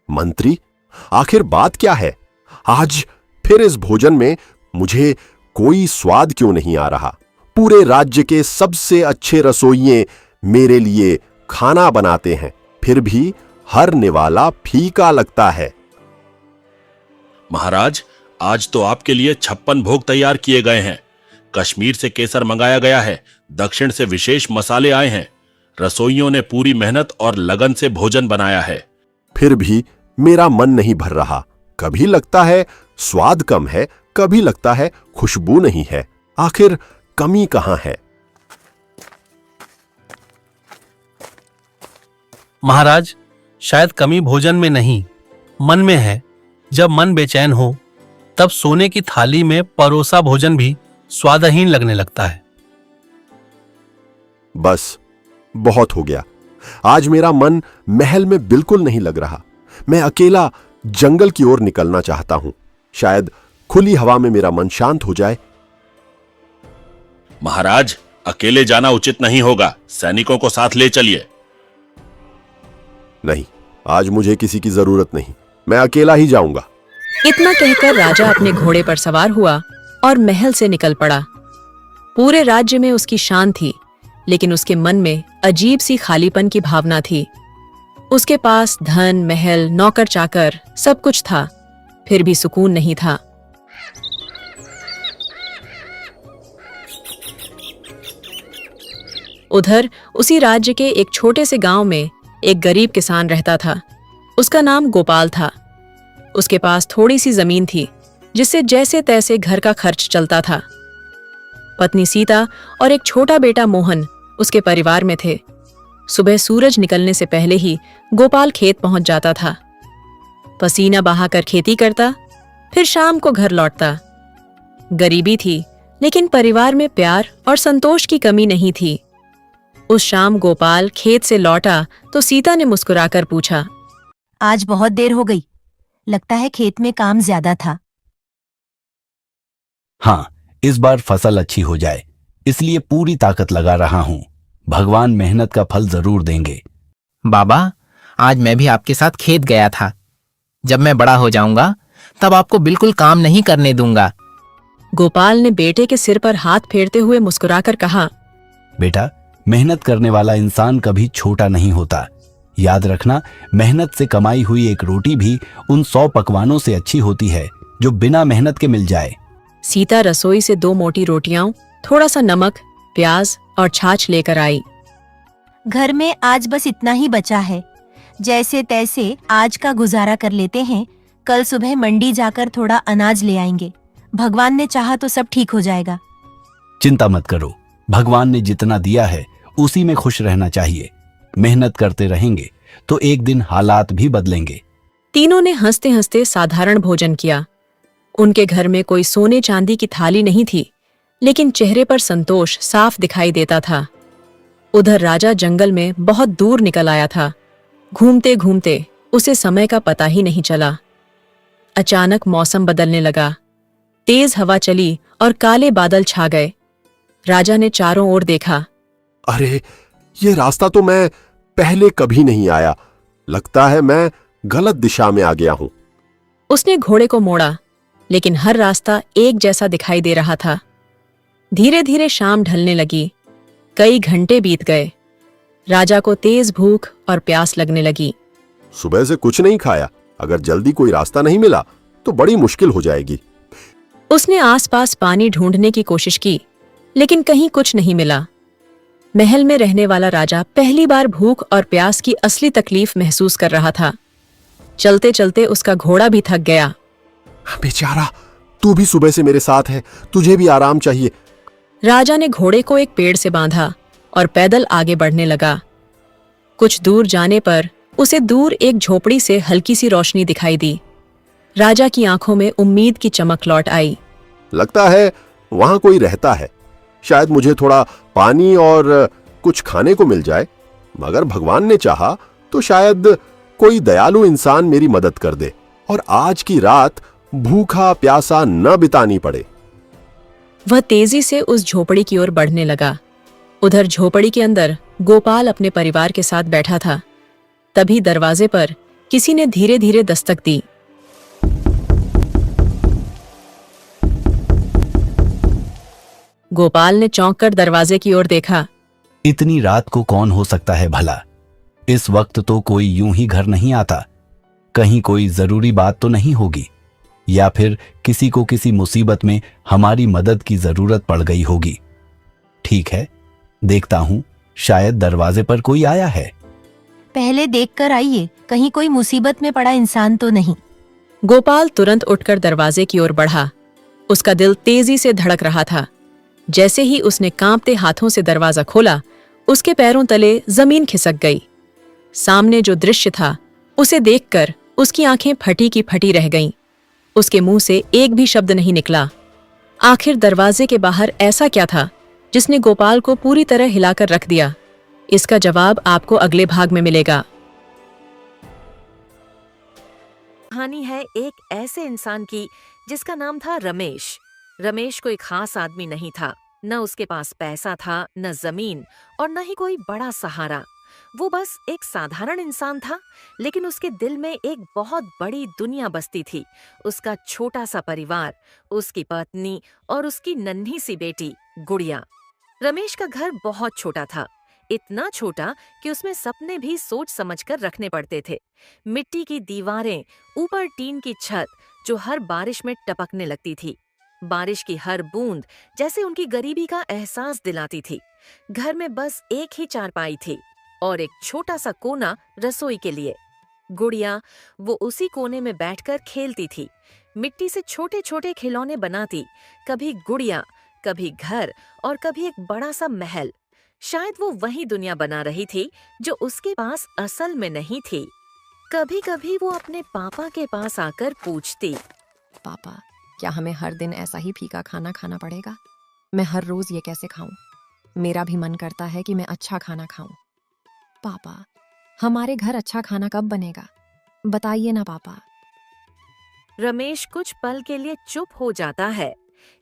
मंत्री, आखिर बात क्या है? आज फिर इस भोजन में मुझे कोई स्वाद क्यों नहीं आ रहा? पूरे राज्य के सबसे अच्छे रसोइये मेरे लिए खाना बनाते हैं, फिर भी हर निवाला फीका लगता है। महाराज, आज तो आपके लिए 56 भोग तैयार किए गए हैं। कश्मीर से केसर मंगाया गया है, दक्षिण से विशेष मसाले आए हैं। रसोइयों ने पूरी मेहनत और लगन से भोजन बनाया है। फिर भी मेरा मन नहीं भर रहा। कभी लगता है स्वाद कम है, कभी लगता है खुशबू नहीं है। आखिर कमी कहां है? महाराज, शायद कमी भोजन में नहीं, मन में है। जब मन बेचैन हो तब सोने की थाली में परोसा भोजन भी स्वादहीन लगने लगता है। बस बहुत हो गया। आज मेरा मन महल में बिल्कुल नहीं लग रहा। मैं अकेला जंगल की ओर निकलना चाहता हूं। शायद खुली हवा में मेरा मन शांत हो जाए। महाराज, अकेले जाना उचित नहीं होगा। सैनिकों को साथ ले चलिए। नहीं, आज मुझे किसी की जरूरत नहीं। मैं अकेला ही जाऊंगा। इतना कहकर राजा अपने घोड़े पर सवार हुआ और महल से निकल पड़ा। पूरे राज्य में उसकी शान थी, लेकिन उसके मन में अजीब सी खालीपन की भावना थी। उसके पास धन, महल, नौकर चाकर सब कुछ था, फिर भी सुकून नहीं था। उधर उसी राज्य के एक छोटे से गांव में एक गरीब किसान रहता था। उसका नाम गोपाल था। उसके पास थोड़ी सी जमीन थी, जिससे जैसे तैसे घर का खर्च चलता था। पत्नी सीता और एक छोटा बेटा मोहन उसके परिवार में थे। सुबह सूरज निकलने से पहले ही गोपाल खेत पहुंच जाता था। पसीना बहाकर खेती करता, फिर शाम को घर लौटता। गरीबी थी, लेकिन परिवार में प्यार और संतोष की कमी नहीं थी। उस शाम गोपाल खेत से लौटा तो सीता ने मुस्कुराकर पूछा, आज बहुत देर हो गई, लगता है खेत में काम ज्यादा था। हाँ, इस बार फसल अच्छी हो जाए, इसलिए पूरी ताकत लगा रहा हूँ। भगवान मेहनत का फल जरूर देंगे। बाबा, आज मैं भी आपके साथ खेत गया था। जब मैं बड़ा हो जाऊंगा तब आपको बिल्कुल काम नहीं करने दूंगा। गोपाल ने बेटे के सिर पर हाथ फेरते हुए मुस्कुराकर कहा, बेटा, मेहनत करने वाला इंसान कभी छोटा नहीं होता। याद रखना, मेहनत से कमाई हुई एक रोटी भी उन 100 पकवानों से अच्छी होती है जो बिना मेहनत के मिल जाए। सीता रसोई से 2 मोटी रोटियां, थोड़ा सा नमक, प्याज और छाछ लेकर आई। घर में आज बस इतना ही बचा है, जैसे तैसे आज का गुजारा कर लेते हैं। कल सुबह मंडी जाकर थोड़ा अनाज ले आएंगे। भगवान ने चाहा तो सब ठीक हो जाएगा। चिंता मत करो, भगवान ने जितना दिया है उसी में खुश रहना चाहिए। मेहनत करते रहेंगे तो एक दिन हालात भी बदलेंगे। तीनों ने हंसते हंसते साधारण भोजन किया। उनके घर में कोई सोने चांदी की थाली नहीं थी, लेकिन चेहरे पर संतोष साफ दिखाई देता था। उधर राजा जंगल में बहुत दूर निकल आया था। घूमते घूमते उसे समय का पता ही नहीं चला। अचानक मौसम बदलने लगा। तेज हवा चली और काले बादल छा गए। राजा ने चारों ओर देखा। अरे, ये रास्ता तो मैं पहले कभी नहीं आया। लगता है मैं गलत दिशा में आ गया हूं। उसने घोड़े को मोड़ा, लेकिन हर रास्ता एक जैसा दिखाई दे रहा था। धीरे धीरे शाम ढलने लगी। कई घंटे बीत गए। राजा को तेज भूख और प्यास लगने लगी। सुबह से कुछ नहीं खाया। अगर जल्दी कोई रास्ता नहीं मिला तो बड़ी मुश्किल हो जाएगी। उसने आसपास पानी ढूंढने की कोशिश की, लेकिन कहीं कुछ नहीं मिला। महल में रहने वाला राजा पहली बार भूख और प्यास की असली तकलीफ महसूस कर रहा था। चलते चलते उसका घोड़ा भी थक गया। बेचारा, तू भी सुबह से मेरे साथ है, तुझे भी आराम चाहिए। राजा ने घोड़े को एक पेड़ से बांधा और पैदल आगे बढ़ने लगा। कुछ दूर जाने पर उसे दूर एक झोपड़ी से हल्की सी रोशनी दिखाई दी। राजा की आंखों में उम्मीद की चमक लौट आई। लगता है वहां कोई रहता है। शायद मुझे थोड़ा पानी और कुछ खाने को मिल जाए। मगर भगवान ने चाहा तो शायद कोई दयालु इंसान मेरी मदद कर दे और आज की रात भूखा प्यासा न बितानी पड़े। वह तेजी से उस झोपड़ी की ओर बढ़ने लगा। उधर झोपड़ी के अंदर गोपाल अपने परिवार के साथ बैठा था। तभी दरवाजे पर किसी ने धीरे धीरे दस्तक दी। गोपाल ने चौंक कर दरवाजे की ओर देखा। इतनी रात को कौन हो सकता है भला? इस वक्त तो कोई यूं ही घर नहीं आता। कहीं कोई जरूरी बात तो नहीं होगी, या फिर किसी को किसी मुसीबत में हमारी मदद की जरूरत पड़ गई होगी। ठीक है, देखता हूं, शायद दरवाजे पर कोई आया है। पहले देखकर आइए, कहीं कोई मुसीबत में पड़ा इंसान तो नहीं। गोपाल तुरंत उठकर दरवाजे की ओर बढ़ा। उसका दिल तेजी से धड़क रहा था। जैसे ही उसने कांपते हाथों से दरवाजा खोला, उसके पैरों तले जमीन खिसक गई। सामने जो दृश्य था, उसे देखकर उसकी आंखें फटी की फटी रह गईं। उसके मुंह से एक भी शब्द नहीं निकला। आखिर दरवाजे के बाहर ऐसा क्या था जिसने गोपाल को पूरी तरह हिलाकर रख दिया? इसका जवाब आपको अगले भाग में मिलेगा। कहानी है एक ऐसे इंसान की जिसका नाम था रमेश। रमेश कोई खास आदमी नहीं था। न उसके पास पैसा था, न जमीन, और न ही कोई बड़ा सहारा। वो बस एक साधारण इंसान था, लेकिन उसके दिल में एक बहुत बड़ी दुनिया बसती थी। उसका छोटा सा परिवार, उसकी पत्नी और उसकी नन्ही सी बेटी गुड़िया। रमेश का घर बहुत छोटा था, इतना छोटा कि उसमें सपने भी सोच समझकर रखने पड़ते थे। मिट्टी की दीवारें, ऊपर टीन की छत जो हर बारिश में टपकने लगती थी। बारिश की हर बूंद जैसे उनकी गरीबी का एहसास दिलाती थी। घर में बस एक ही चारपाई थी और एक छोटा सा कोना रसोई के लिए। गुड़िया वो उसी कोने में बैठकर खेलती थी। मिट्टी से छोटे छोटे खिलौने बनाती, कभी गुड़िया, कभी घर और कभी एक बड़ा सा महल। शायद वो वही दुनिया बना रही थी जो उसके पास असल में नहीं थी। कभी कभी वो अपने पापा के पास आकर पूछती, पापा, क्या हमें हर दिन ऐसा ही फीका खाना खाना पड़ेगा? मैं हर रोज ये कैसे खाऊं? मेरा भी मन करता है कि मैं अच्छा खाना खाऊं। पापा, हमारे घर अच्छा खाना कब बनेगा? बताइए ना पापा। रमेश कुछ पल के लिए चुप हो जाता है,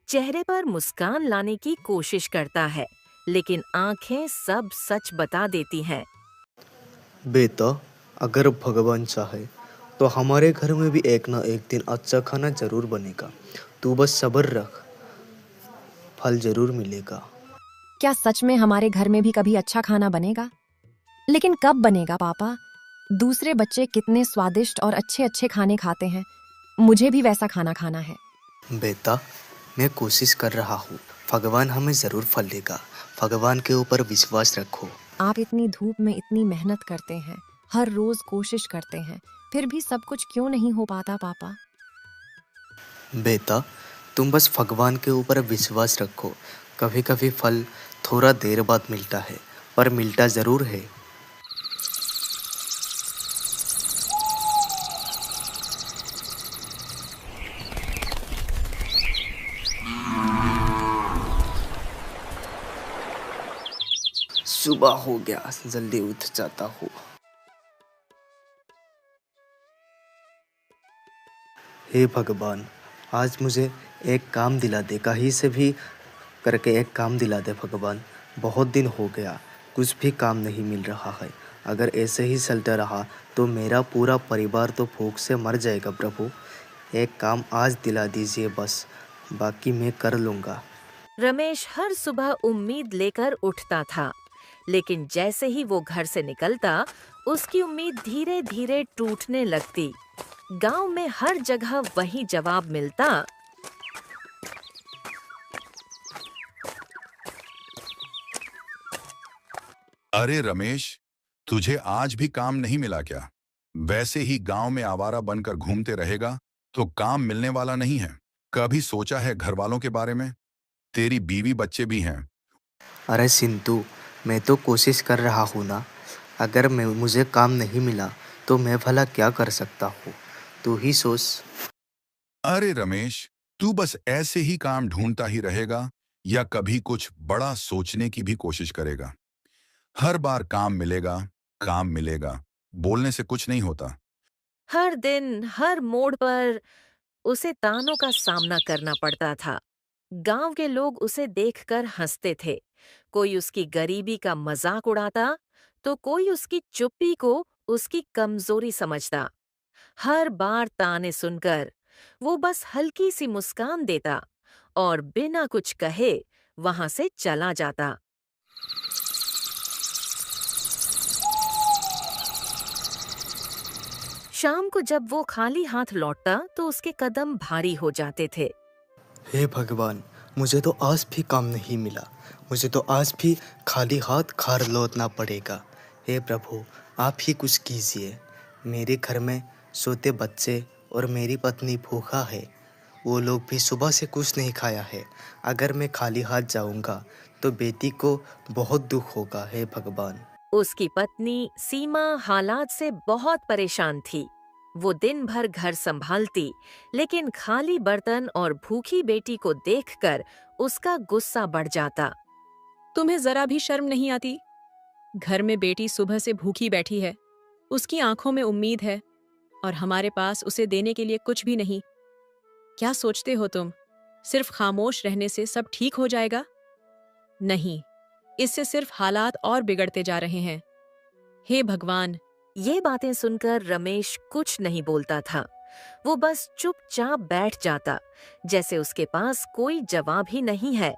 चेहरे पर मुस्कान लाने की कोशिश करता है, लेकिन आंखें सब सच बता देती हैं। बेटा, अगर भगवान चाहे तो हमारे घर में भी एक ना एक दिन अच्छा खाना जरूर बनेगा। तू बस सब्र रख, फल जरूर मिलेगा। क्या सच में हमारे घर में भी कभी अच्छा खाना बनेगा? लेकिन कब बनेगा पापा? दूसरे बच्चे कितने स्वादिष्ट और अच्छे अच्छे खाने खाते हैं, मुझे भी वैसा खाना खाना है। बेटा, मैं कोशिश कर रहा हूँ, भगवान हमें जरूर फल देगा। भगवान के ऊपर विश्वास रखो। आप इतनी धूप में इतनी मेहनत करते हैं, हर रोज कोशिश करते हैं, फिर भी सब कुछ क्यों नहीं हो पाता पापा? बेटा, तुम बस भगवान के ऊपर विश्वास रखो। कभी कभी फल थोड़ा देर बाद मिलता है, पर मिलता जरूर है। सुबह हो गया, जल्दी उठ जाता हूँ। हे भगवान, आज मुझे एक काम दिला दे, कहीं से भी करके एक काम दिला दे भगवान। बहुत दिन हो गया, कुछ भी काम नहीं मिल रहा है। अगर ऐसे ही चलता रहा तो मेरा पूरा परिवार तो भूख से मर जाएगा। प्रभु, एक काम आज दिला दीजिए बस, बाकी मैं कर लूँगा। रमेश हर सुबह उम्मीद लेकर उठता था, लेकिन जैसे ही वो घर से निकलता, उसकी उम्मीद धीरे धीरे टूटने लगती। गांव में हर जगह वही जवाब मिलता, अरे रमेश, तुझे आज भी काम नहीं मिला क्या? वैसे ही गांव में आवारा बनकर घूमते रहेगा तो काम मिलने वाला नहीं है। कभी सोचा है घर वालों के बारे में? तेरी बीवी बच्चे भी हैं। अरे सिंटू, मैं तो कोशिश कर रहा हूँ ना। अगर मुझे काम नहीं मिला तो मैं भला क्या कर सकता हूँ? तू ही सोच। अरे रमेश, तू बस ऐसे ही काम ढूंढता ही रहेगा या कभी कुछ बड़ा सोचने की भी कोशिश करेगा? हर बार काम मिलेगा, काम मिलेगा बोलने से कुछ नहीं होता। हर दिन हर मोड़ पर उसे तानों का सामना करना पड़ता था। गांव के लोग उसे देखकर हंसते थे। कोई उसकी गरीबी का मजाक उड़ाता, तो कोई उसकी चुप्पी को उसकी कमजोरी समझता। हर बार ताने सुनकर वो बस हल्की सी मुस्कान देता और बिना कुछ कहे वहां से चला जाता। शाम को जब वो खाली हाथ लौटता तो उसके कदम भारी हो जाते थे। हे भगवान, मुझे तो आज भी काम नहीं मिला। मुझे तो आज भी खाली हाथ घर लौटना पड़ेगा। हे प्रभु, आप ही कुछ कीजिए। मेरे घर में सोते बच्चे और मेरी पत्नी भूखा है। वो लोग भी सुबह से कुछ नहीं खाया है। अगर मैं खाली हाथ जाऊंगा तो बेटी को बहुत दुख होगा। हे भगवान। उसकी पत्नी सीमा हालात से बहुत परेशान थी। वो दिन भर घर संभालती, लेकिन खाली बर्तन और भूखी बेटी को देखकर उसका गुस्सा बढ़ जाता। तुम्हें जरा भी शर्म नहीं आती? घर में बेटी सुबह से भूखी बैठी है, उसकी आंखों में उम्मीद है और हमारे पास उसे देने के लिए कुछ भी नहीं। क्या सोचते हो तुम? सिर्फ खामोश रहने से सब ठीक हो जाएगा? नहीं, इससे सिर्फ हालात और बिगड़ते जा रहे हैं। हे भगवान! ये बातें सुनकर रमेश कुछ नहीं बोलता था। वो बस चुपचाप बैठ जाता, जैसे उसके पास कोई जवाब ही नहीं है।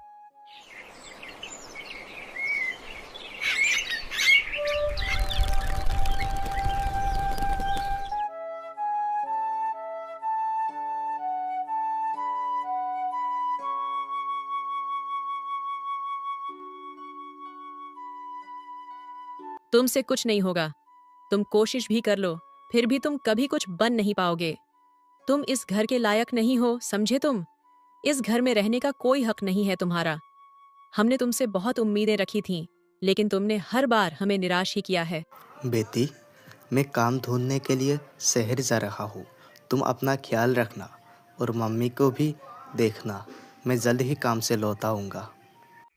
तुमसे कुछ नहीं होगा। तुम कोशिश भी कर लो, फिर भी तुम कभी कुछ बन नहीं पाओगे। तुम इस घर के लायक नहीं हो, समझे तुम? इस घर में रहने का कोई हक नहीं है तुम्हारा। हमने तुमसे बहुत उम्मीदें रखी थीं, लेकिन तुमने हर बार हमें निराश ही किया है। बेटी, मैं काम ढूंढने के लिए शहर जा रहा हूँ। तुम अपना ख्याल रखना और मम्मी को भी देखना। मैं जल्द ही काम से लौट आऊँगा।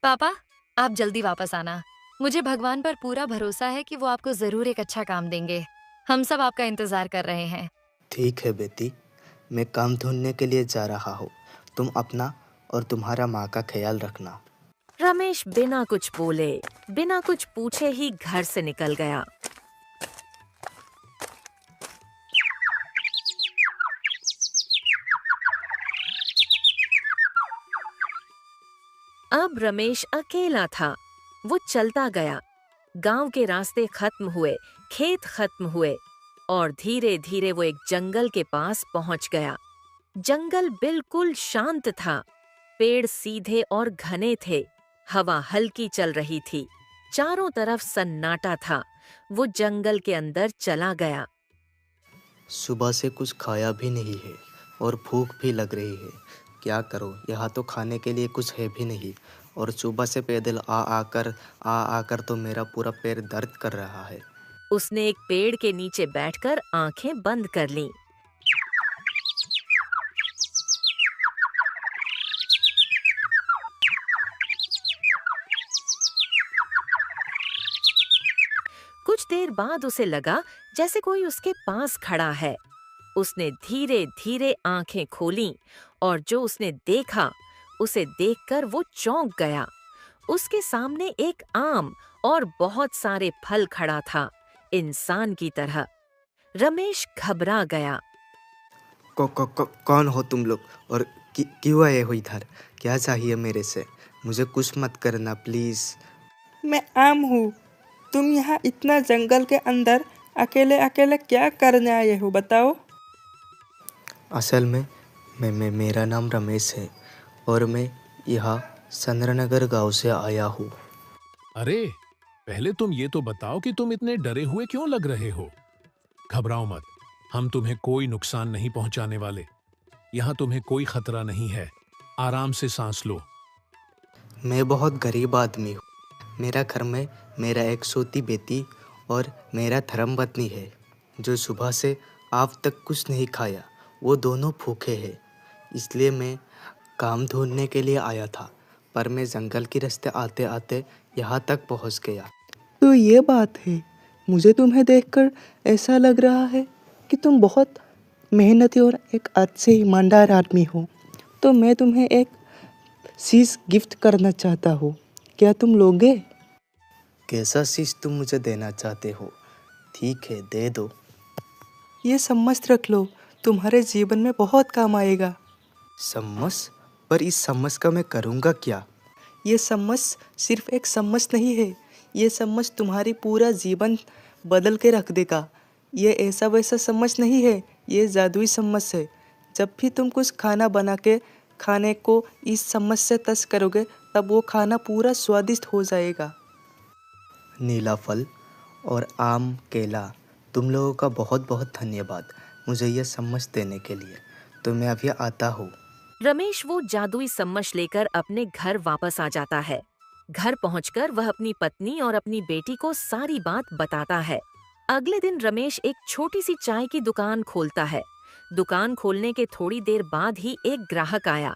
पापा, आप जल्दी वापस आना। मुझे भगवान पर पूरा भरोसा है कि वो आपको जरूर एक अच्छा काम देंगे। हम सब आपका इंतजार कर रहे हैं। ठीक है बेटी, मैं काम ढूंढने के लिए जा रहा हूँ। तुम अपना और तुम्हारा माँ का ख्याल रखना। रमेश बिना कुछ बोले, बिना कुछ पूछे ही घर से निकल गया। अब रमेश अकेला था। वो चलता गया। गांव के रास्ते खत्म हुए, खेत खत्म हुए और धीरे धीरे वो एक जंगल के पास पहुंच गया। जंगल बिल्कुल शांत था। पेड़ सीधे और घने थे। हवा हल्की चल रही थी। चारों तरफ सन्नाटा था। वो जंगल के अंदर चला गया। सुबह से कुछ खाया भी नहीं है और भूख भी लग रही है। क्या करो, यहाँ तो खाने के लिए कुछ है भी नहीं और सुबह से पैदल आ आकर तो मेरा पूरा पैर दर्द कर रहा है। उसने एक पेड़ के नीचे बैठकर आंखें बंद कर लीं। कुछ देर बाद उसे लगा जैसे कोई उसके पास खड़ा है। उसने धीरे धीरे आंखें खोलीं और जो उसने देखा, उसे देखकर वो चौंक गया। उसके सामने एक आम और बहुत सारे फल खड़ा था, इंसान की तरह। रमेश घबरा गया। कौन हो तुम लोग और क्यों आए हो इधर? क्या चाहिए मेरे से? मुझे कुछ मत करना प्लीज। मैं आम हूँ। तुम यहाँ इतना जंगल के अंदर अकेले अकेले क्या करने आए हो, बताओ? असल में मेरा नाम रमेश है और मैं यहाँ चंद्रनगर गांव से आया हूँ। अरे, पहले तुम ये तो बताओ कि तुम इतने डरे हुए क्यों लग रहे हो? घबराओ मत, हम तुम्हें कोई नुकसान नहीं पहुंचाने वाले। यहाँ तुम्हें कोई खतरा नहीं है। आराम से सांस लो। मैं बहुत गरीब आदमी हूँ। मेरा घर में मेरा एक सोती बेटी और मेरा धर्मपत्नी है, जो सुबह से आज तक कुछ नहीं खाया। वो दोनों भूखे हैं। इसलिए मैं काम ढूंढने के लिए आया था, पर मैं जंगल के रास्ते आते आते यहाँ तक पहुँच गया। तो ये बात है। मुझे तुम्हें देखकर ऐसा लग रहा है कि तुम बहुत मेहनती और एक अच्छे ईमानदार आदमी हो। तो मैं तुम्हें एक चीज़ गिफ्ट करना चाहता हूँ। क्या तुम लोगे? कैसा चीज़ तुम मुझे देना चाहते हो? ठीक है, दे दो। ये चम्मच रख लो, तुम्हारे जीवन में बहुत काम आएगा। चम्मच? पर इस चम्मच का मैं करूँगा क्या? ये चम्मच सिर्फ एक चम्मच नहीं है, ये चम्मच तुम्हारी पूरा जीवन बदल के रख देगा। ये ऐसा वैसा चम्मच नहीं है, ये जादुई चम्मच है। जब भी तुम कुछ खाना बना के खाने को इस चम्मच से टच करोगे, तब वो खाना पूरा स्वादिष्ट हो जाएगा। नीला फल और आम, केला, तुम लोगों का बहुत बहुत धन्यवाद मुझे ये चम्मच देने के लिए। तो मैं अभी आता हूँ। रमेश वो जादुई चम्मच लेकर अपने घर वापस आ जाता है। घर पहुंचकर वह अपनी पत्नी और अपनी बेटी को सारी बात बताता है। अगले दिन रमेश एक छोटी सी चाय की दुकान खोलता है। दुकान खोलने के थोड़ी देर बाद ही एक ग्राहक आया।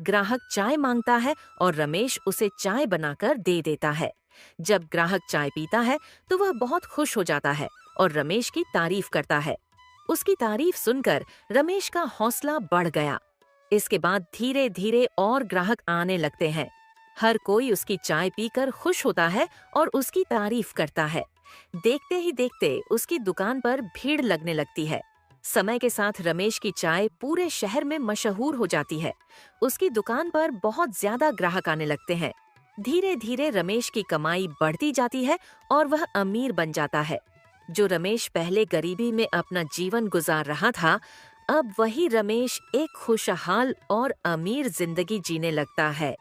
ग्राहक चाय मांगता है और रमेश उसे चाय बनाकर दे देता है। जब ग्राहक चाय पीता है तो वह बहुत खुश हो जाता है और रमेश की तारीफ करता है। उसकी तारीफ सुनकर रमेश का हौसला बढ़ गया। इसके बाद धीरे धीरे और ग्राहक आने लगते हैं। हर कोई उसकी चाय पीकर खुश होता है और उसकी तारीफ करता है। देखते ही देखते उसकी दुकान पर भीड़ लगने लगती है। समय के साथ रमेश की चाय पूरे शहर में मशहूर हो जाती है। उसकी दुकान पर बहुत ज्यादा ग्राहक आने लगते हैं। धीरे धीरे रमेश की कमाई बढ़ती जाती है और वह अमीर बन जाता है। जो रमेश पहले गरीबी में अपना जीवन गुजार रहा था, अब वही रमेश एक खुशहाल और अमीर जिंदगी जीने लगता है।